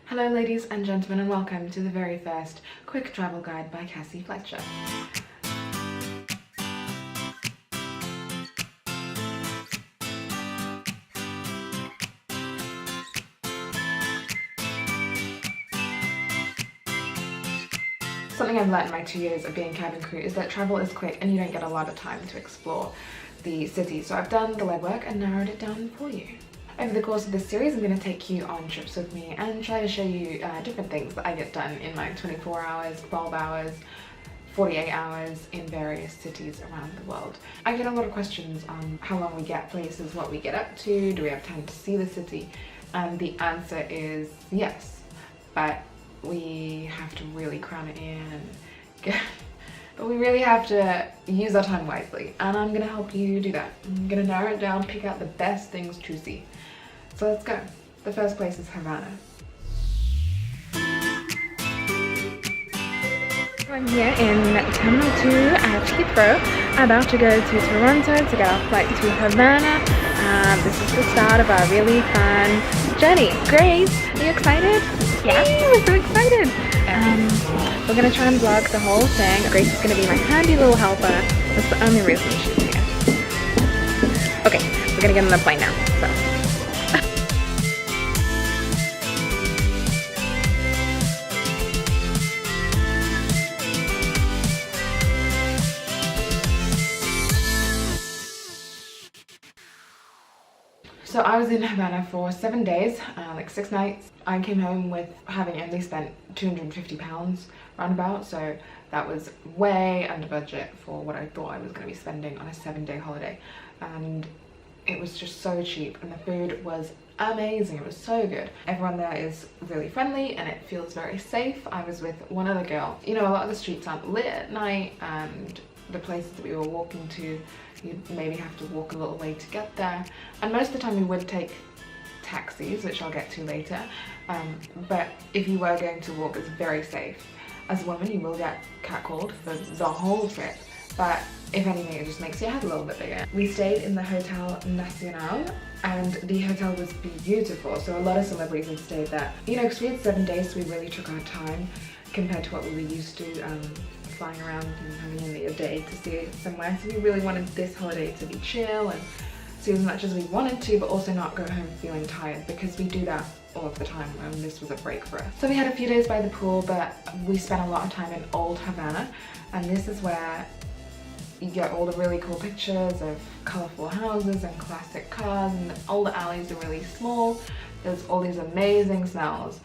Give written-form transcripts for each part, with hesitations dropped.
Hello ladies and gentlemen, and welcome to the very first quick travel guide by Cassie Fletcher. Something I've learned in my 2 years of being cabin crew is that travel is quick and you don't get a lot of time to explore the city. So I've done the legwork and narrowed it down for you. Over the course of this series, I'm going to take you on trips with me and try to show you different things that I get done in my 24 hours, 12 hours, 48 hours in various cities around the world. I get a lot of questions on how long we get places, what we get up to, do we have time to see the city? And the answer is yes, but we have to really cram it in but we really have to use our time wisely, and I'm going to help you do that. I'm going to narrow it down, pick out the best things to see. So let's go. The first place is Havana. I'm here in Terminal 2 at Heathrow, about to go to Toronto to get our flight to Havana. This is the start of our really fun journey. Grace, are you excited? Yeah, we're so excited. We're going to try and vlog the whole thing. Grace is going to be my handy little helper. That's the only reason she's here. Okay, we're going to get on the plane now. So I was in Havana for 7 days, like 6 nights. I came home with having only spent £250 roundabout, so that was way under budget for what I thought I was going to be spending on a 7-day holiday. And it was just so cheap, and the food was amazing. It was so good. Everyone there is really friendly and it feels very safe. I was with one other girl. You know, a lot of the streets aren't lit at night, and the places that we were walking to, you maybe have to walk a little way to get there. And most of the time we would take taxis, which I'll get to later. But if you were going to walk, it's very safe. As a woman, you will get catcalled for the whole trip, but if anything, it just makes your head a little bit bigger. We stayed in the Hotel Nacional, and the hotel was beautiful, so a lot of celebrities had stayed there. You know, because we had 7 days, so we really took our time compared to what we were used to flying around and having only a day to see somewhere. So we really wanted this holiday to be chill and see as much as we wanted to, but also not go home feeling tired, because we do that all of the time, and this was a break for us. So we had a few days by the pool, but we spent a lot of time in Old Havana, and this is where you get all the really cool pictures of colourful houses and classic cars, and all the alleys are really small. There's all these amazing smells.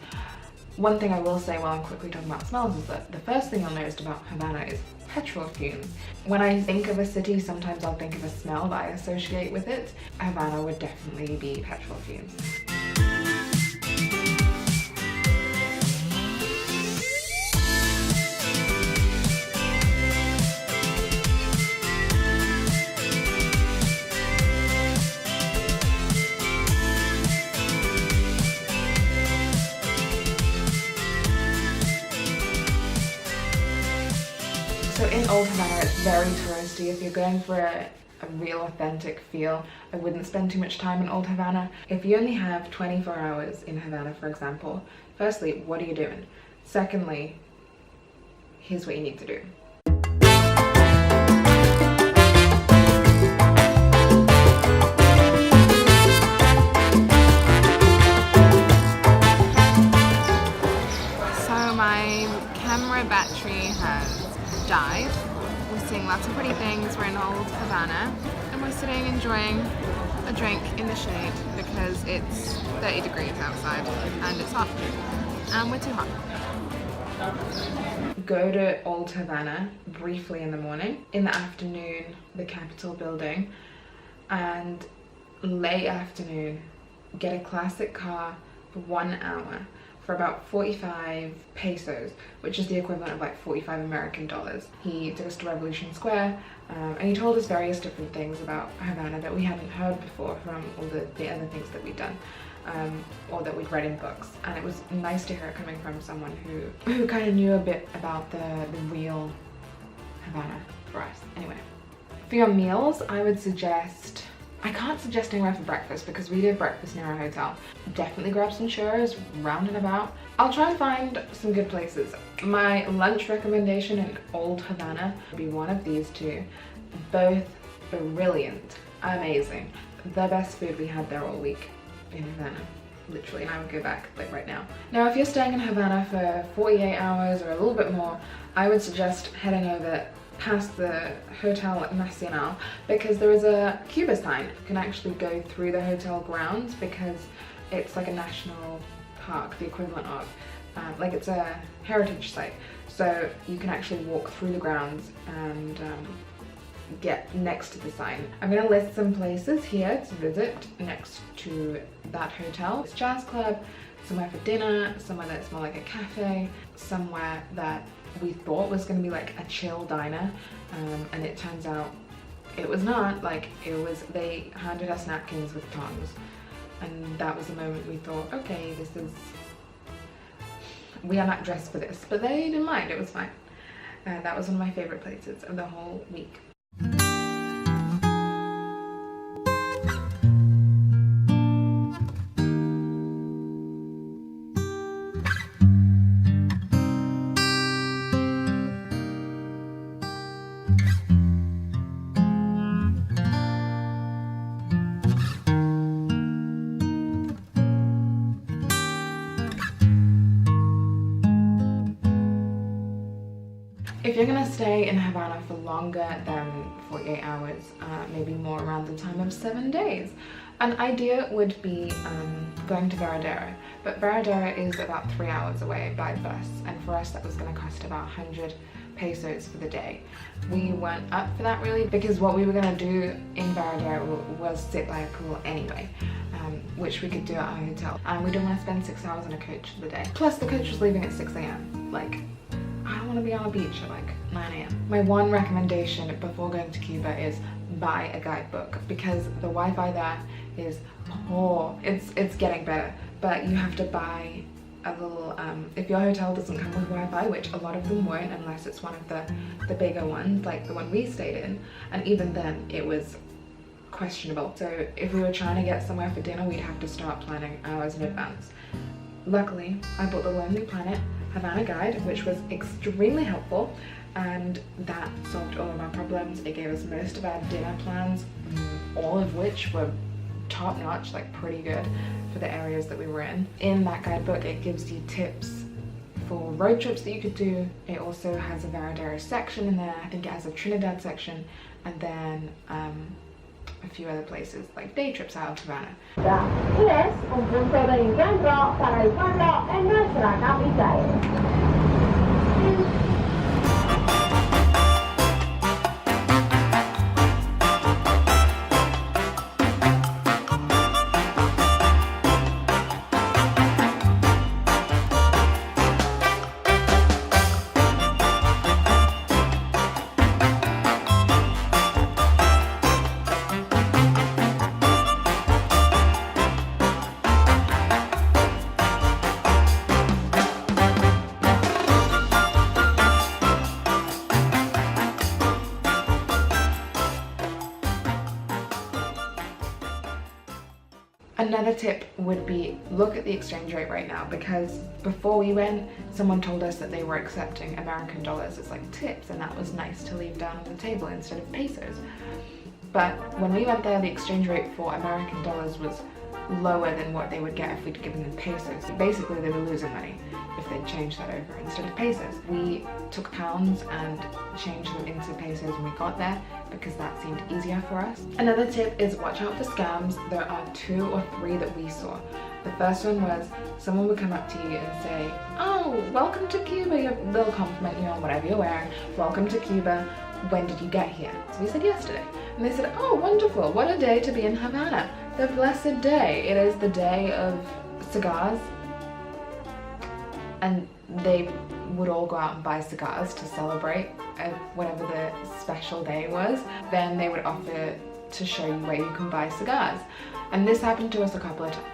One thing I will say while I'm quickly talking about smells is that the first thing I'll notice about Havana is petrol fumes. When I think of a city, sometimes I'll think of a smell that I associate with it. Havana would definitely be petrol fumes. So in Old Havana, it's very touristy. If you're going for a real authentic feel, I wouldn't spend too much time in Old Havana. If you only have 24 hours in Havana, for example, firstly, what are you doing? Secondly, here's what you need to do. So my camera battery has dive. We're seeing lots of pretty things. We're in Old Havana and we're sitting enjoying a drink in the shade because it's 30 degrees outside and it's hot and we're too hot. Go to Old Havana briefly in the morning, in the afternoon the Capitol building, and late afternoon get a classic car for 1 hour for about 45 pesos, which is the equivalent of like 45 American dollars. He took us to Revolution Square, and he told us various different things about Havana that we hadn't heard before from all the other things that we'd done, or that we'd read in books. And it was nice to hear it coming from someone who kind of knew a bit about the real Havana for us. Anyway, for your meals, I would suggest I can't suggest anywhere for breakfast because we did breakfast near our hotel. Definitely grab some churros, round and about. I'll try and find some good places. My lunch recommendation in Old Havana would be one of these two. Both brilliant, amazing. The best food we had there all week in Havana. Literally, and I would go back like right now. Now, if you're staying in Havana for 48 hours or a little bit more, I would suggest heading over past the Hotel Nacional because there is a Cuba sign. You can actually go through the hotel grounds because it's like a national park, the equivalent of, like it's a heritage site. So you can actually walk through the grounds and get next to the sign. I'm going to list some places here to visit next to that hotel. It's jazz club, somewhere for dinner, somewhere that's more like a cafe, somewhere that we thought was going to be like a chill diner, and it turns out it was not. Like, it was, they handed us napkins with tongs, and that was the moment we thought, okay, this is, we are not dressed for this, but they didn't mind, it was fine. That was one of my favorite places of the whole week. If you're gonna stay in Havana for longer than 48 hours, maybe more around the time of 7 days, an idea would be going to Varadero. But Varadero is about 3 hours away by bus, and for us that was gonna cost about 100 pesos for the day. We weren't up for that really because what we were gonna do in Varadero was sit by a pool anyway, which we could do at our hotel. And we didn't want to spend 6 hours on a coach for the day. Plus the coach was leaving at 6 a.m. Like, I don't want to be on a beach at like 9 a.m. My one recommendation before going to Cuba is buy a guidebook because the Wi-Fi there is poor. It's getting better, but you have to buy a little, if your hotel doesn't come with Wi-Fi, which a lot of them won't unless it's one of the bigger ones, like the one we stayed in, and even then it was questionable. So if we were trying to get somewhere for dinner, we'd have to start planning hours in advance. Luckily, I bought the Lonely Planet Havana guide, which was extremely helpful, and that solved all of our problems. It gave us most of our dinner plans, all of which were top notch, like pretty good for the areas that we were in. In that guidebook, it gives you tips for road trips that you could do. It also has a Varadero section in there. I think it has a Trinidad section, and then a few other places like day trips out of Havana. Es un punto de encuentro para el pueblo en nuestra capital. Another tip would be look at the exchange rate right now, because before we went, someone told us that they were accepting American dollars as like tips, and that was nice to leave down on the table instead of pesos. But when we went there, the exchange rate for American dollars was lower than what they would get if we'd given them pesos. Basically, they were losing money if they'd changed that over instead of pesos. We took pounds and changed them into pesos when we got there because that seemed easier for us. Another tip is watch out for scams. There are 2 or 3 that we saw. The first one was someone would come up to you and say, "Oh, welcome to Cuba." They'll compliment you on whatever you're wearing. "Welcome to Cuba. When did you get here?" So we said yesterday. And they said, "Oh, wonderful. What a day to be in Havana. The blessed day. It is the day of cigars." And they would all go out and buy cigars to celebrate whatever the special day was. Then they would offer to show you where you can buy cigars. And this happened to us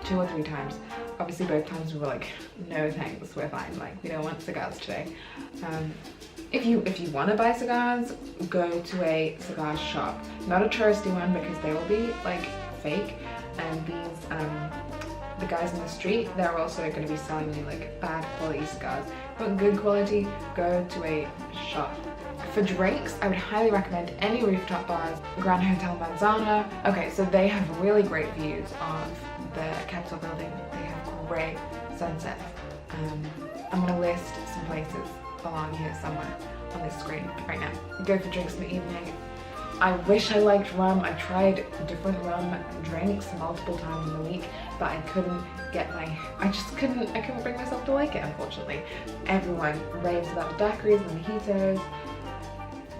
two or three times. Obviously both times we were like, no thanks, we're fine, like we don't want cigars today. If you want to buy cigars, go to a cigar shop, not a touristy one, because they will be like fake, and these the guys in the street, they're also going to be selling you like bad quality cigars. But good quality, go to a shop. For drinks, I would highly recommend any rooftop bars. Grand Hotel Manzana. Okay, so they have really great views of the Capitol building. They have great sunsets. I'm gonna list some places along here somewhere on this screen right now. Go for drinks in the evening. I wish I liked rum. I tried different rum drinks multiple times in the week, but I couldn't I couldn't bring myself to like it, unfortunately. Everyone raves about the daiquiris and mojitos,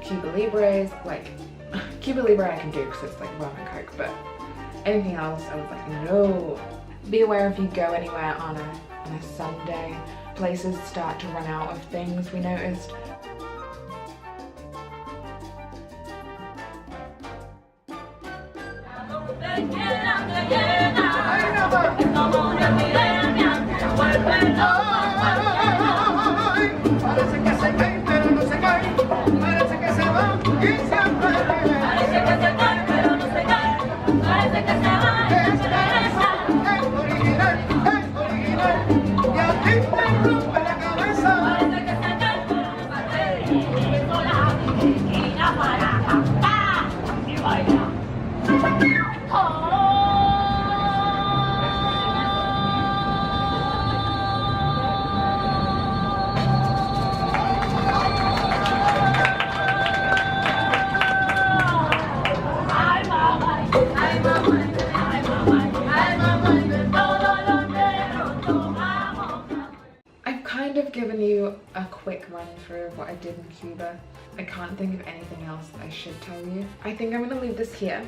Cuba Libres. Like, Cuba Libre I can do because it's like rum and coke, but anything else I was like, no. Be aware if you go anywhere on a Sunday, places start to run out of things, we noticed. Given you a quick run through of what I did in Cuba. I can't think of anything else that I should tell you. I think I'm gonna leave this here,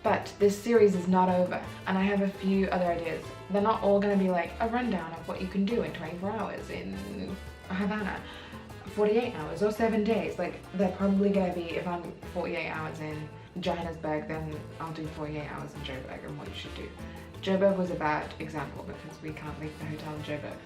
but this series is not over and I have a few other ideas. They're not all gonna be like a rundown of what you can do in 24 hours in Havana, 48 hours or 7 days. Like, they're probably gonna be, if I'm 48 hours in Johannesburg, then I'll do 48 hours in Joburg and what you should do. Joburg was a bad example because we can't leave the hotel in Joburg.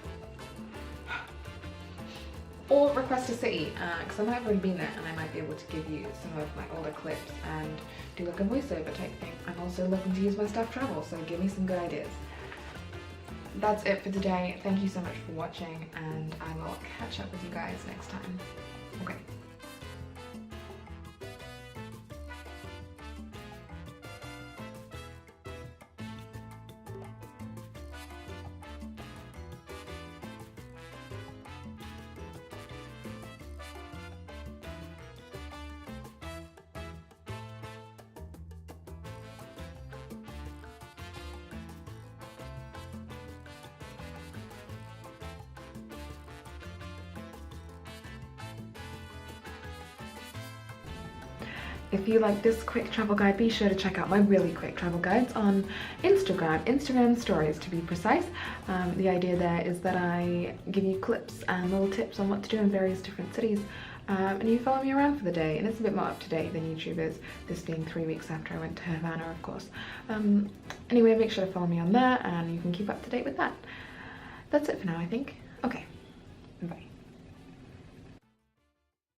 Or request a city, because I might have already been there and I might be able to give you some of my older clips and do like a voiceover type thing. I'm also looking to use my staff travel, so give me some good ideas. That's it for today. Thank you so much for watching and I will catch up with you guys next time. Okay. If you like this quick travel guide, be sure to check out my really quick travel guides on Instagram stories to be precise. The idea there is that I give you clips and little tips on what to do in various different cities, and you follow me around for the day, and it's a bit more up to date than YouTube is, this being 3 weeks after I went to Havana, of course. Anyway, make sure to follow me on there and you can keep up to date with that. That's it for now, I think. Okay, bye.